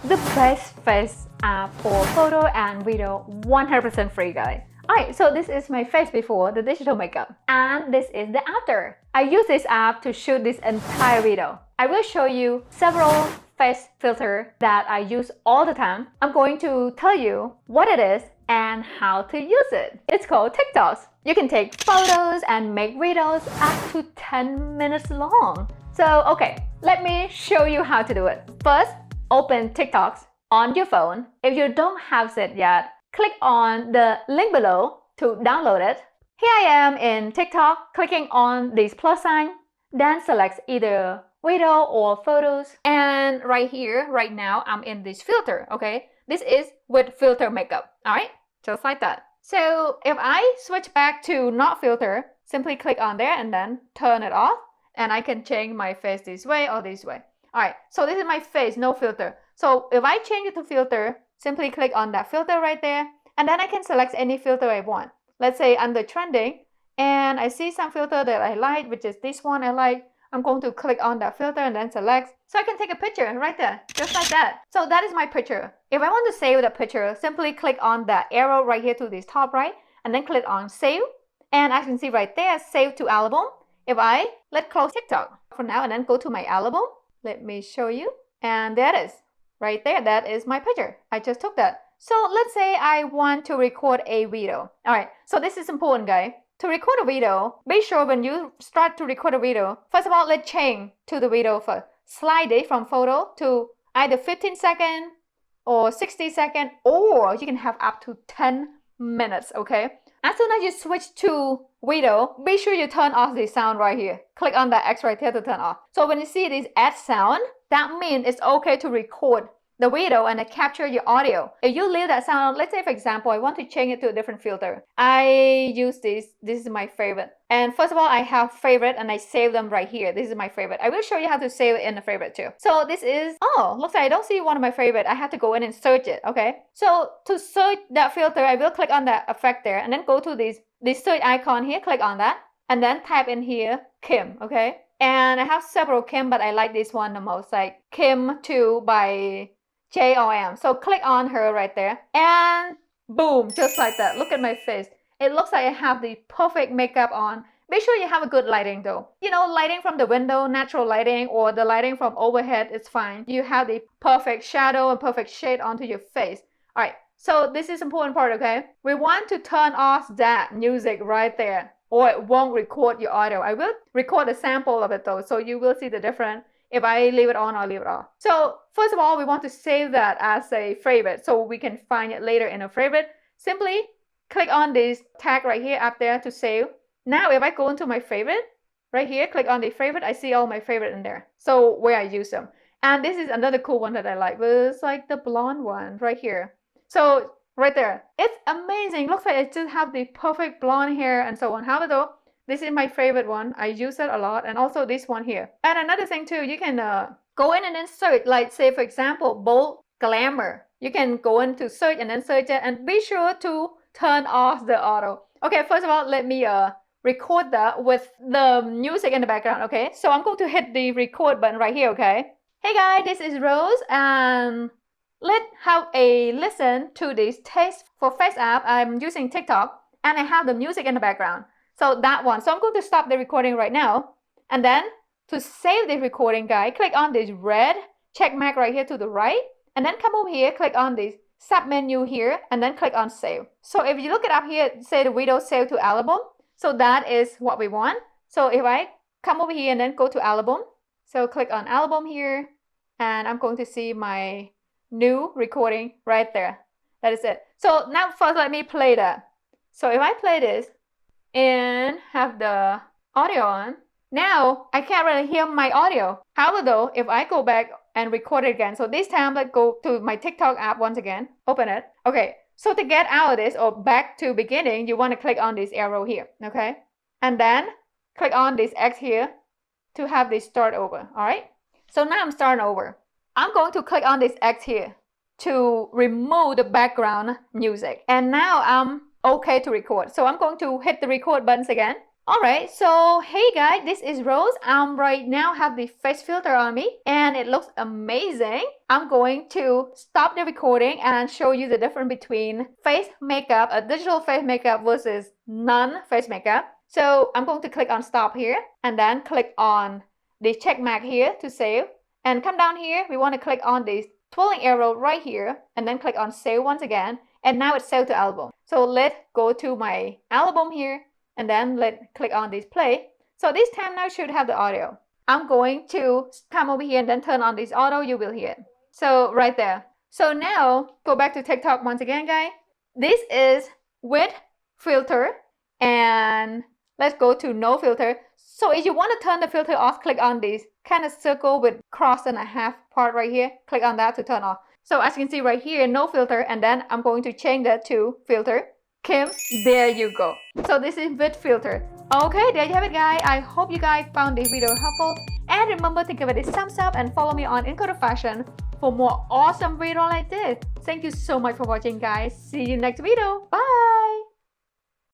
the best face app for photo and video, 100% free, guys. Alright, so this is my face before the digital makeup, and this is the after. I use this app to shoot this entire video. I will show you several face filters that I use all the time. I'm going to tell you what it is and how to use it. It's called TikToks. You can take photos and make videos up to 10 minutes long. So, okay, let me show you how to do it. First, open TikToks on your phone. If you don't have it yet, click on the link below to download it. Here I am in TikTok, clicking on this plus sign, then select either video or photos. And right here, right now, I'm in this filter, okay? This is with filter makeup, all right? Just like that. So if I switch back to not filter, simply click on there and then turn it off. And I can change my face this way or this way. All right, so this is my face, no filter. So if I change it to filter, simply click on that filter right there. And then I can select any filter I want. Let's say under trending, and I see some filter that I like, which is this one I like. I'm going to click on that filter and then select. So I can take a picture right there, just like that. So that is my picture. If I want to save the picture, simply click on that arrow right here to this top right, and then click on save. And as you can see right there, save to album. If let's close TikTok for now and then go to my album. Let me show you. And there it is. Right there, that is my picture. I just took that. So let's say I want to record a video. Alright, so this is important, guys. To record a video, be sure when you start to record a video, first of all, let's change to the video first. Slide it from photo to either 15 seconds or 60 seconds, or you can have up to 10 minutes, okay? As soon as you switch to video, be sure you turn off the sound right here. Click on that X right here to turn off. So when you see this add sound, that means it's okay to record the video and capture your audio. If you leave that sound, let's say for example, I want to change it to a different filter. I use this is my favorite. And first of all, I have favorite and I save them right here. This is my favorite. I will show you how to save it in the favorite too. So this is, oh, looks like I don't see one of my favorite. I have to go in and search it, okay? So to search that filter, I will click on that effect there and then go to this search icon here, click on that, and then type in here, Kim, okay? And I have several Kim, but I like this one the most, like Kim 2 by JOM. So click on her right there and boom, just like that. Look at my face. It looks like I have the perfect makeup on. Make sure you have a good lighting though. You know, lighting from the window, natural lighting, or the lighting from overhead is fine. You have the perfect shadow and perfect shade onto your face. All right, so this is important part, okay? We want to turn off that music right there, or it won't record your audio. I will record a sample of it though, so you will see the difference if I leave it on or leave it off. So first of all, we want to save that as a favorite so we can find it later in a favorite. Simply click on this tag right here up there to save. Now if I go into my favorite, right here, click on the favorite, I see all my favorite in there. So where I use them. And this is another cool one that I like. It's like the blonde one right here. So right there, it's amazing. Looks like I just have the perfect blonde hair and so on. However though, this is my favorite one. I use it a lot. And also this one here. And another thing too, you can go in and then search, like say for example, bold Glamour. You can go into search and then search it, and be sure to turn off the auto. Okay, first of all, let me record that with the music in the background, okay? So I'm going to hit the record button right here, okay? Hey guys, this is Rose, and let's have a listen to this test for face app. I'm using TikTok, and I have the music in the background. So that one. So I'm going to stop the recording right now. And then to save the recording, guys, click on this red check mark right here to the right. And then come over here, click on this sub menu here, and then click on save. So if you look it up here, say the video save to album. So that is what we want. So if I come over here and then go to album. So click on album here. And I'm going to see my new recording right there. That is it. So now first let me play that. So if I play this and have the audio on, now I can't really hear my audio. However though, if I go back and record it again, so this time let's go to my TikTok app once again, open it. Okay, so to get out of this or back to beginning, you want to click on this arrow here, okay? And then click on this X here to have this start over, all right? So now I'm starting over. I'm going to click on this X here to remove the background music. And now I'm okay to record. So I'm going to hit the record buttons again. Alright, so hey guys, this is Rose. Right now have the face filter on me and it looks amazing. I'm going to stop the recording and show you the difference between face makeup, a digital face makeup versus non-face makeup. So I'm going to click on stop here and then click on the check mark here to save. And come down here, we want to click on this twirling arrow right here and then click on save once again. And now it's saved to album. So let's go to my album here. And then let's click on this play. So this time now should have the audio. I'm going to come over here and then turn on this auto, you will hear it. So right there. So now go back to TikTok once again, guys. This is with filter and let's go to no filter. So if you want to turn the filter off, click on this kind of circle with cross and a half part right here. Click on that to turn off. So as you can see right here, no filter, and then I'm going to change that to filter. Kim, there you go. So this is with filter. Okay, there you have it, guys. I hope you guys found this video helpful. And remember to give it a thumbs up and follow me on Encoder Fashion for more awesome video like this. Thank you so much for watching, guys. See you next video. Bye.